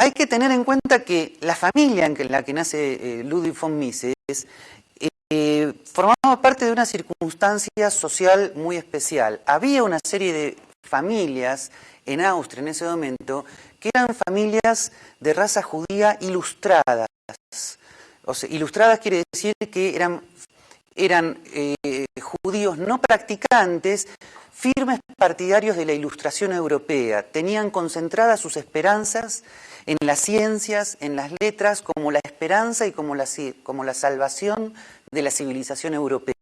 hay que tener en cuenta que la familia en la que nace Ludwig von Mises formaba parte de una circunstancia social muy especial. Había una serie de familias en Austria en ese momento que eran familias de raza judía ilustradas. O sea, ilustradas quiere decir que eran judíos no practicantes, firmes partidarios de la Ilustración europea. Tenían concentradas sus esperanzas en las ciencias, en las letras, como la esperanza y como la salvación de la civilización europea.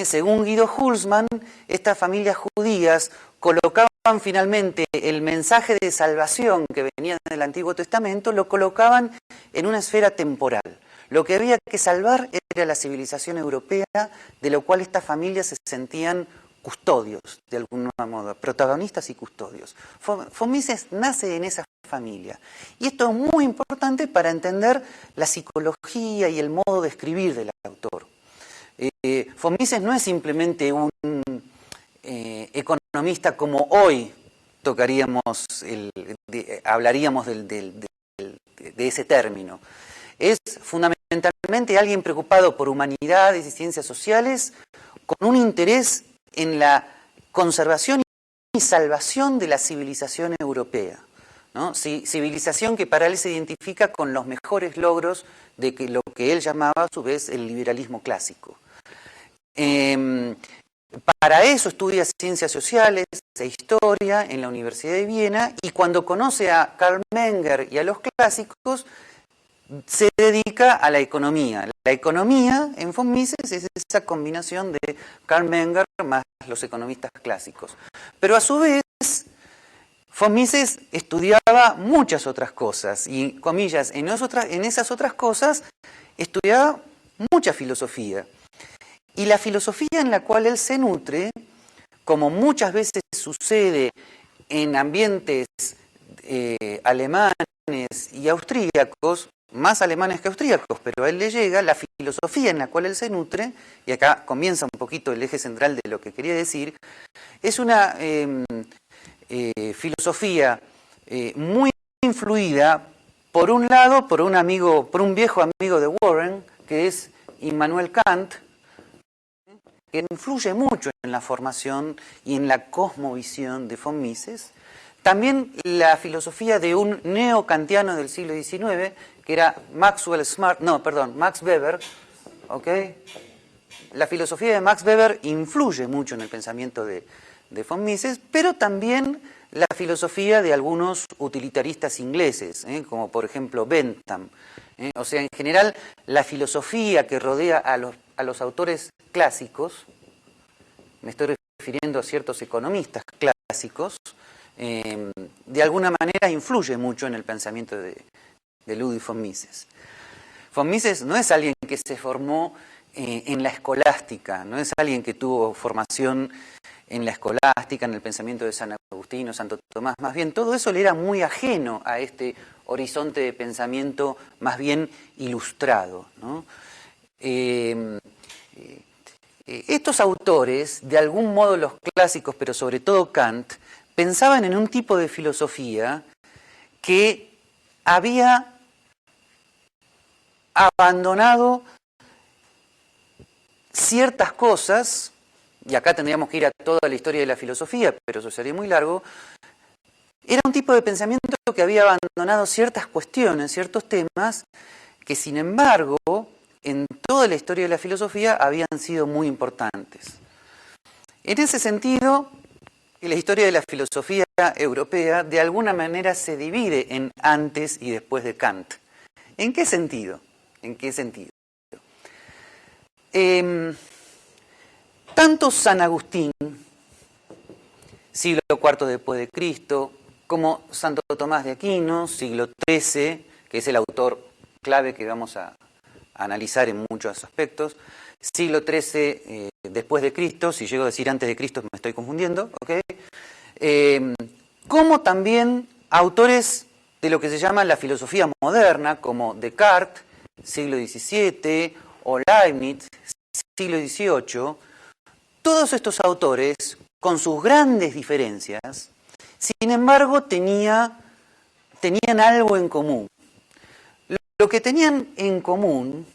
Según Guido Hülsmann, estas familias judías colocaban finalmente el mensaje de salvación que venía del Antiguo Testamento, lo colocaban en una esfera temporal. Lo que había que salvar era la civilización europea, de lo cual estas familias se sentían custodios, de algún modo, protagonistas y custodios. Von Mises nace en esa familia. Y esto es muy importante para entender la psicología y el modo de escribir del autor. Von Mises no es simplemente un economista como hoy hablaríamos de ese término. Es fundamentalmente alguien preocupado por humanidades y ciencias sociales, con un interés en la conservación y salvación de la civilización europea, ¿no? Civilización que para él se identifica con los mejores logros de lo que él llamaba a su vez el liberalismo clásico. Para eso estudia ciencias sociales e historia en la Universidad de Viena, y cuando conoce a Karl Menger y a los clásicos, se dedica a la economía. La economía en von Mises es esa combinación de Karl Menger más los economistas clásicos. Pero a su vez, von Mises estudiaba muchas otras cosas, y comillas, en esas otras cosas estudiaba mucha filosofía. Y la filosofía en la cual él se nutre, como muchas veces sucede en ambientes alemanes y austríacos, más alemanes que austríacos, pero a él le llega la filosofía en la cual él se nutre, y acá comienza un poquito el eje central de lo que quería decir, es una filosofía muy influida, por un lado, por un viejo amigo de Warren, que es Immanuel Kant, que influye mucho en la formación y en la cosmovisión de von Mises. También la filosofía de un neokantiano del siglo XIX, que era Max Weber, ¿ok? La filosofía de Max Weber influye mucho en el pensamiento de von Mises, pero también la filosofía de algunos utilitaristas ingleses, como por ejemplo Bentham. O sea, en general, la filosofía que rodea a los autores clásicos, me estoy refiriendo a ciertos economistas clásicos, de alguna manera influye mucho en el pensamiento de Ludwig von Mises. Von Mises no es alguien que se formó en la escolástica, no es alguien que tuvo formación en la escolástica, en el pensamiento de San Agustín o Santo Tomás. Más bien, todo eso le era muy ajeno a este horizonte de pensamiento más bien ilustrado, ¿no? Estos autores, de algún modo los clásicos, pero sobre todo Kant, pensaban en un tipo de filosofía que había abandonado ciertas cosas, y acá tendríamos que ir a toda la historia de la filosofía, pero eso sería muy largo. Era un tipo de pensamiento que había abandonado ciertas cuestiones, ciertos temas, que sin embargo, en toda la historia de la filosofía habían sido muy importantes. En ese sentido, la historia de la filosofía europea de alguna manera se divide en antes y después de Kant. ¿En qué sentido? ¿En qué sentido? Tanto San Agustín, siglo IV después de Cristo, como Santo Tomás de Aquino, siglo XIII, que es el autor clave que vamos a analizar en muchos aspectos, siglo XIII después de Cristo, si llego a decir antes de Cristo me estoy confundiendo, ¿okay? Como también autores de lo que se llama la filosofía moderna, como Descartes, siglo XVII, o Leibniz, siglo XVIII, todos estos autores, con sus grandes diferencias, sin embargo, tenían algo en común. Lo que tenían en común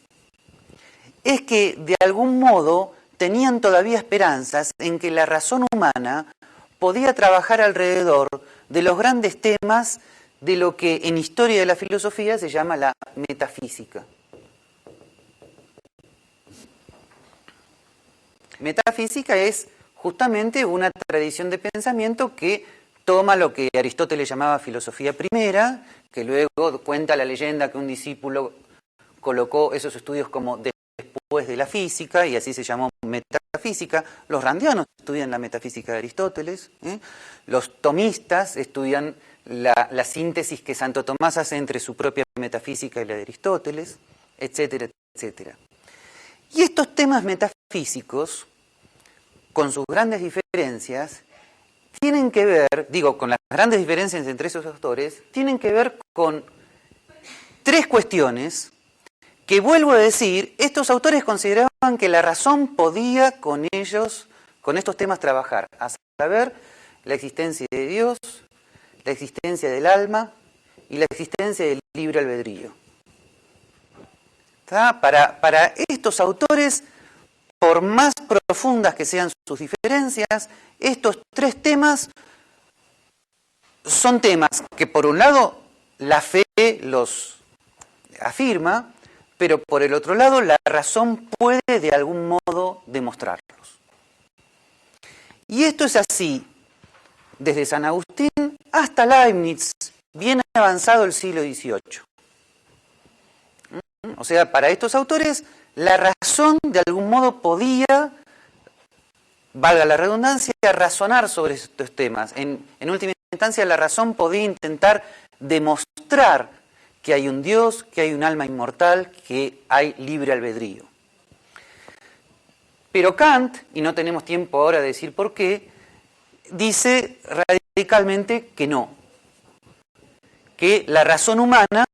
es que de algún modo tenían todavía esperanzas en que la razón humana podía trabajar alrededor de los grandes temas de lo que en historia de la filosofía se llama la metafísica. Metafísica es justamente una tradición de pensamiento que toma lo que Aristóteles llamaba filosofía primera, que luego cuenta la leyenda que un discípulo colocó esos estudios como después de la física, y así se llamó metafísica. Los randianos estudian la metafísica de Aristóteles, los tomistas estudian la síntesis que Santo Tomás hace entre su propia metafísica y la de Aristóteles, etcétera, etcétera. Y estos temas metafísicos, con sus grandes diferencias, tienen que ver, con las grandes diferencias entre esos autores, tienen que ver con tres cuestiones que, vuelvo a decir, estos autores consideraban que la razón podía con ellos, con estos temas, trabajar, a saber, la existencia de Dios, la existencia del alma y la existencia del libre albedrío. Para estos autores, por más profundas que sean sus diferencias, estos tres temas son temas que, por un lado, la fe los afirma, pero por el otro lado, la razón puede de algún modo demostrarlos. Y esto es así desde San Agustín hasta Leibniz, bien avanzado el siglo XVIII. O sea, para estos autores, la razón de algún modo podía, valga la redundancia, razonar sobre estos temas. En última instancia, la razón podía intentar demostrar que hay un Dios, que hay un alma inmortal, que hay libre albedrío. Pero Kant, y no tenemos tiempo ahora de decir por qué, dice radicalmente que no. Que la razón humana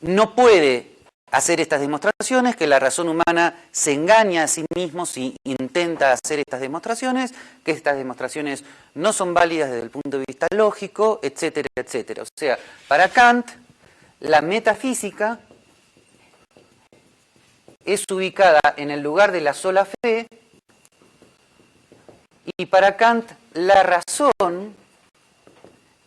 no puede hacer estas demostraciones, que la razón humana se engaña a sí mismo si intenta hacer estas demostraciones, que estas demostraciones no son válidas desde el punto de vista lógico, etcétera, etcétera. O sea, para Kant, la metafísica es ubicada en el lugar de la sola fe, y para Kant la razón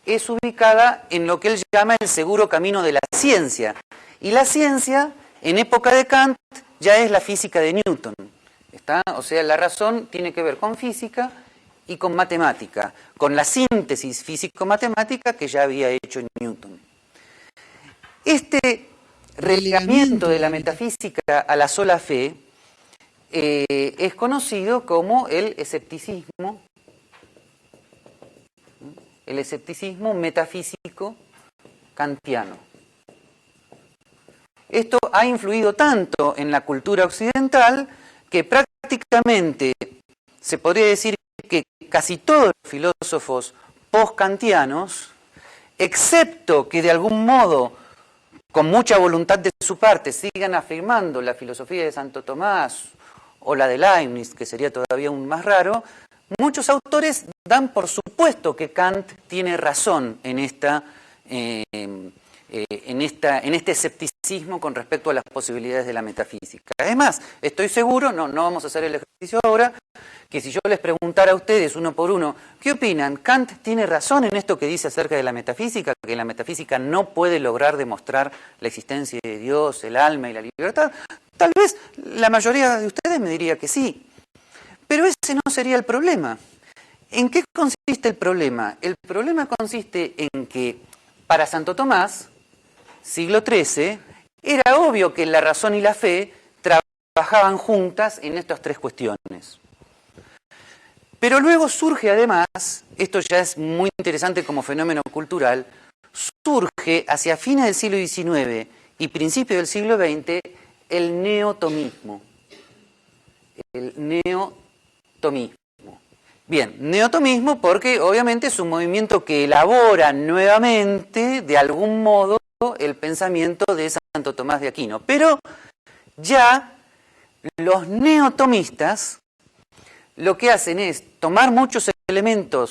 es ubicada en lo que él llama el seguro camino de la ciencia. Y la ciencia, en época de Kant, ya es la física de Newton. ¿Está? O sea, la razón tiene que ver con física y con matemática, con la síntesis físico-matemática que ya había hecho Newton. Este relegamiento de la metafísica a la sola fe es conocido como el escepticismo metafísico kantiano. Esto ha influido tanto en la cultura occidental que prácticamente se podría decir que casi todos los filósofos post-kantianos, excepto que de algún modo, con mucha voluntad de su parte, sigan afirmando la filosofía de Santo Tomás o la de Leibniz, que sería todavía aún más raro, muchos autores dan por supuesto que Kant tiene razón en este escepticismo con respecto a las posibilidades de la metafísica. Además, estoy seguro, no vamos a hacer el ejercicio ahora, que si yo les preguntara a ustedes uno por uno, ¿qué opinan? ¿Kant tiene razón en esto que dice acerca de la metafísica? Que la metafísica no puede lograr demostrar la existencia de Dios, el alma y la libertad. Tal vez la mayoría de ustedes me diría que sí. Pero ese no sería el problema. ¿En qué consiste el problema? El problema consiste en que para Santo Tomás, siglo XIII, era obvio que la razón y la fe trabajaban juntas en estas tres cuestiones. Pero luego surge además, esto ya es muy interesante como fenómeno cultural, surge hacia fines del siglo XIX y principios del siglo XX el neotomismo. El neotomismo. Bien, neotomismo porque obviamente es un movimiento que elabora nuevamente, de algún modo, el pensamiento de Santo Tomás de Aquino. Pero ya los neotomistas lo que hacen es tomar muchos elementos